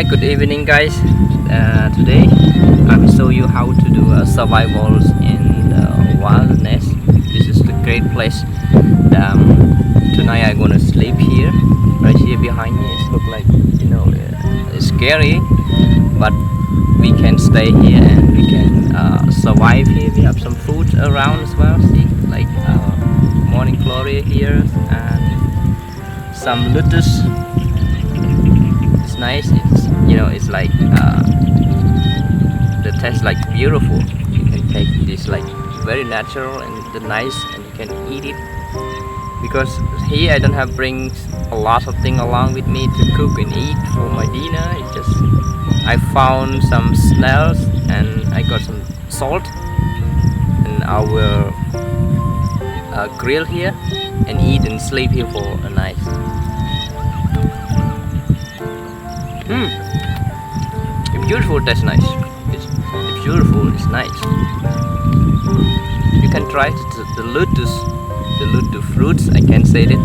Hi, good evening guys. Today I will show you how to do survivals in the wilderness. This is the great place. Tonight I'm gonna sleep here. Right here behind me it look like, it's scary, but we can stay here and we can survive here. We have some food around as well. See, like morning glory here and some lotus. It's nice. It's like the taste like beautiful. You can take this like very natural and the nice, and you can eat it. Because here I don't have bring a lot of things along with me to cook and eat for my dinner. It's just I found some snails and I got some salt, and I will grill here and eat and sleep here for a night. It's beautiful, that's nice. It's beautiful, it's nice. You can try the lotus fruits. I can say it.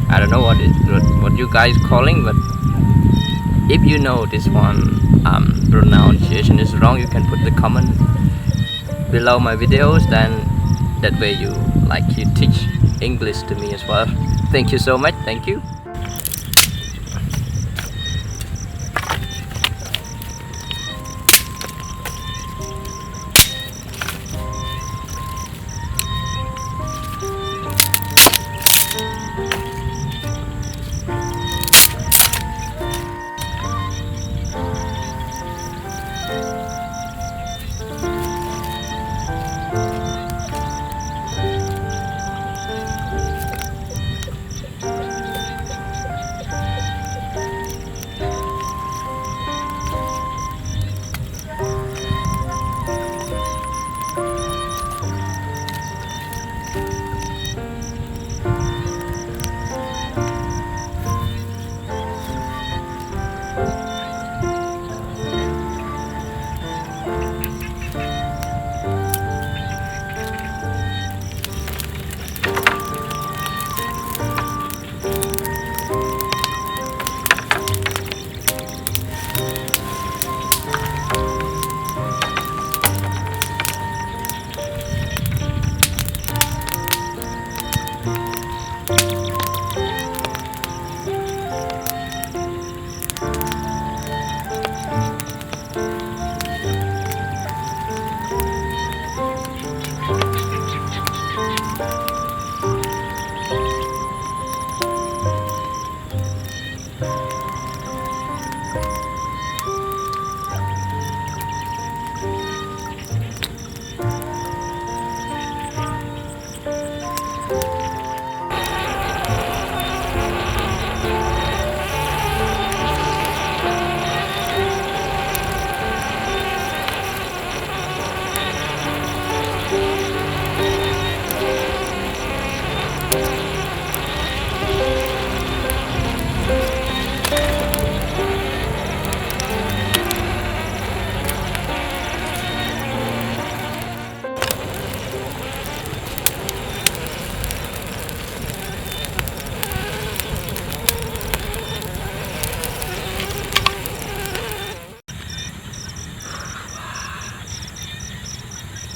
I don't know what you guys calling, but if you know this one pronunciation is wrong, you can put the comment below my videos. Then that way you teach English to me as well. Thank you so much. Thank you.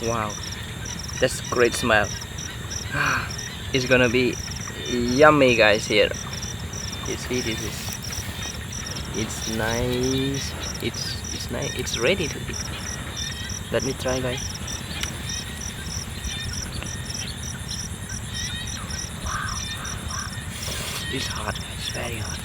Wow, that's great smell. It's gonna be yummy, guys. Here, you see, it's nice. It's nice. It's ready to eat. Let me try, guys. Wow. It's hot. It's very hot.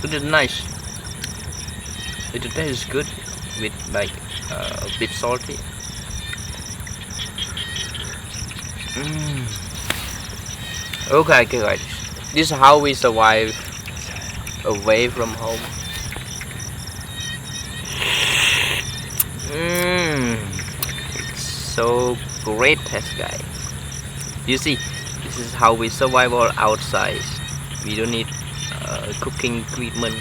It is nice. It tastes good with like a bit salty. Okay, guys, this is how we survive away from home. It's so great taste, guys. You see, this is how we survive all outside. We don't need cooking equipment.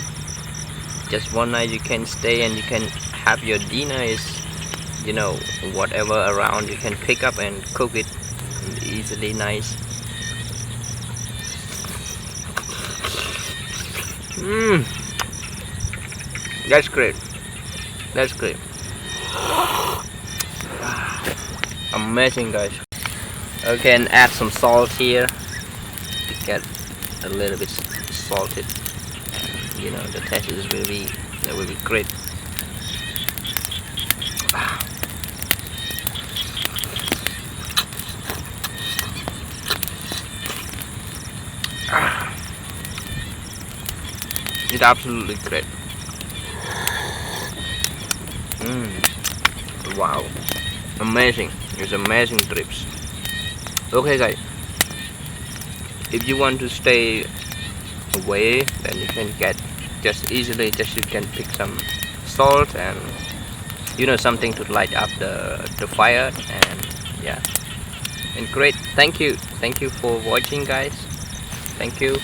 just one night you can stay and you can have your dinner is, you know, whatever around you can pick up and cook it easily. Nice. That's great. That's great. Amazing, guys. Okay, and add some salt here to get a little bit salted. You know, the taste is will be great. It's absolutely great. Wow, amazing. It's amazing trips. Okay, guys, if you want to stay away, then you can get just easily, just you can pick some salt and, you know, something to light up the fire. And yeah, and great. Thank you for watching, guys. Thank you.